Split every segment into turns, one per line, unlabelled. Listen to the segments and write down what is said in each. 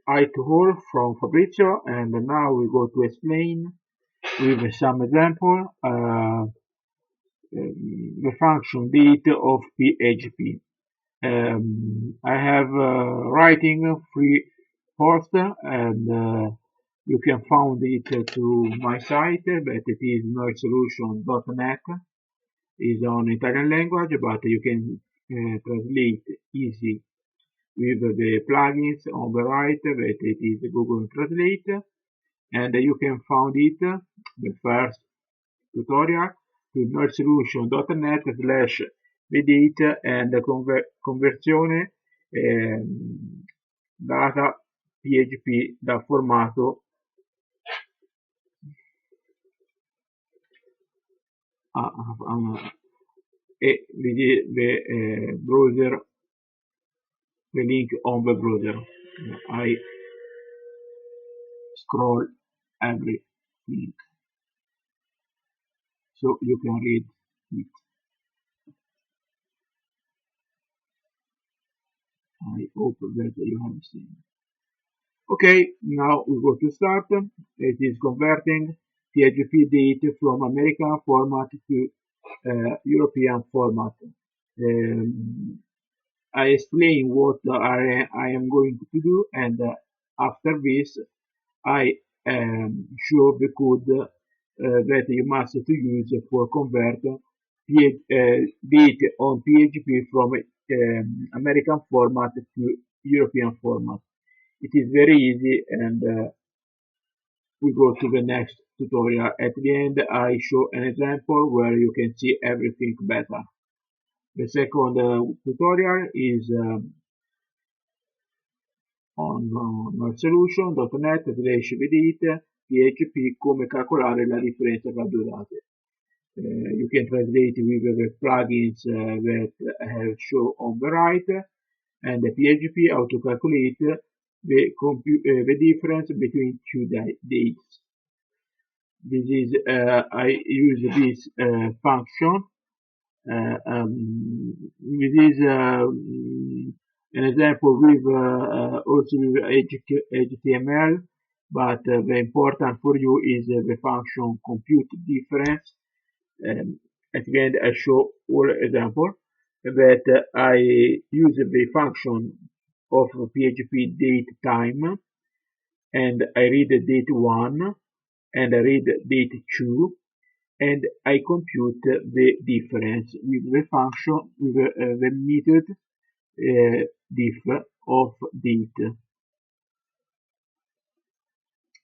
Hi to all from Fabrizio, and now we go to explain with some example the function date of PHP. I have writing free post, and you can find it to my site, but it is nerdSolution.net. Is on Italian language, but you can translate easy with the plugins on the right, that it is Google Translate, and you can find it, the first tutorial, to nerdSolution.net/edit and conversione data PHP da formato e the browser, the link on the browser. I scroll everything so you can read it. I hope that you have seen. Okay, now we go to start. It is converting PHP date from American format to European format. I explain what I am going to do, and after this I show the code that you must to use for convert date on PHP from American format to European format. It is very easy, and we go to the next tutorial. At the end I show an example where you can see everything better. The second tutorial is on nerdSolution.net/edit PHP come calcolare la differenza tra due date. You can translate with the plugins that I have shown on the right, and the PHP how to calculate the difference between two dates. This is I use this function. This is an example with also with HTML, but the important for you is the function compute difference. At the end I show all example that I use the function of PHP date time, and I read date 1 and I read date 2, and I compute the difference with the function, with the method diff of date,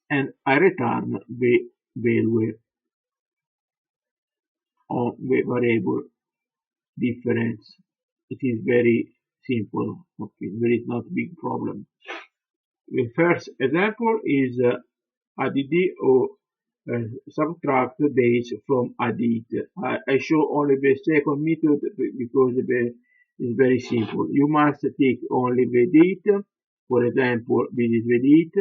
and I return the value of the variable difference. It is very simple. Okay, there is not big problem. The first example is add or subtract days from a date. I show only the second method because it's very simple. You must take only the date. For example, this is the date,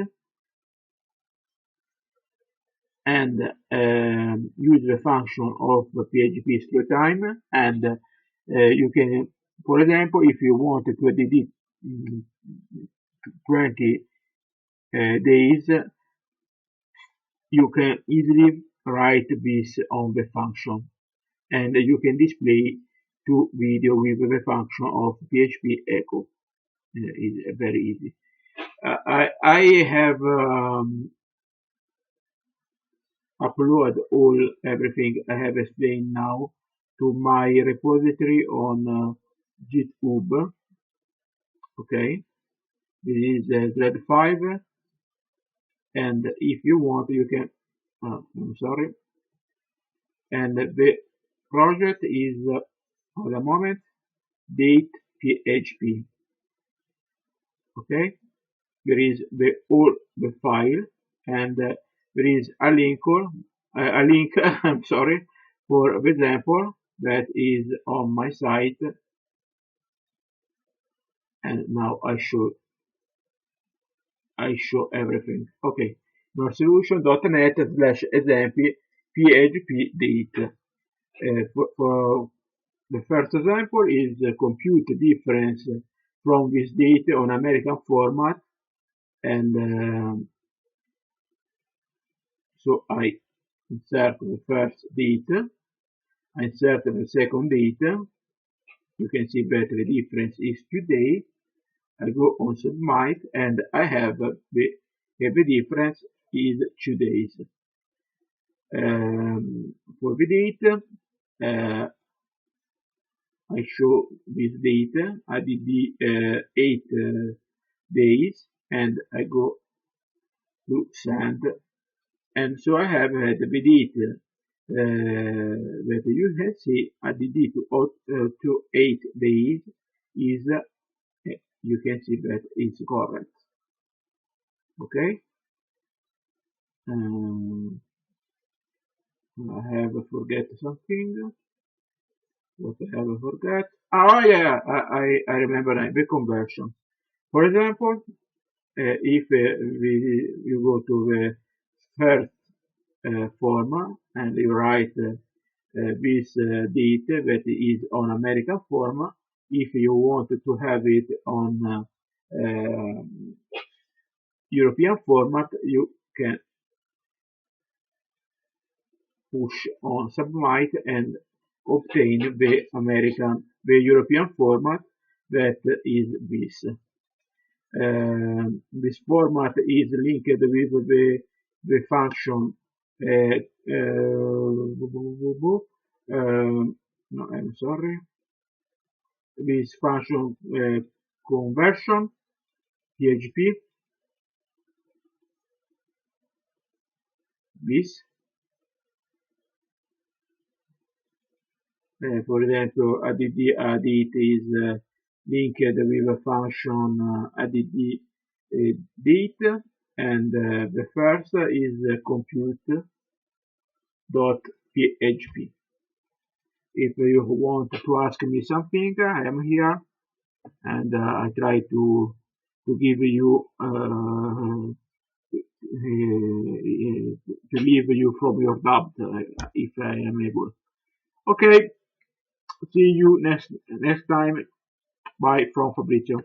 and use the function of PHP screw time, and you can, for example, if you want to edit 20 days, you can easily write this on the function, and you can display two video with the function of PHP echo. It's very easy. I have upload everything I have explained now to my repository on GitHub. Okay, this is thread 5, and if you want you can I'm sorry, and the project is at the moment date PHP. Okay, there is the file, and there is a link I'm sorry, for the example that is on my site, and now I show everything. Okay, nerdSolution.net/example PHP date. For the first example is compute difference from this date on American format, and so I insert the first date, I insert the second date. You can see that the difference is today. I go on submit and I have the difference is 2 days. For the date, I show this date. I did the 8 days and I go to send, and so I have the date that you can see at the date to 8 days is you can see that it's correct. Okay. I have forget something. What I have forgot? Oh yeah, I remember now, the conversion. For example, if you go to the first form and you write this date that is on American form, if you want to have it on European format, you can push on submit and obtain the European format that is this. This format is linked with the function no, I'm sorry, this function conversion PHP, this. For example, add is linked with a function add date, and the first is compute.php. If you want to ask me something, I am here, and I try to give you to leave you from your doubt if I am able. Okay, see you next time. Bye from Fabrizio.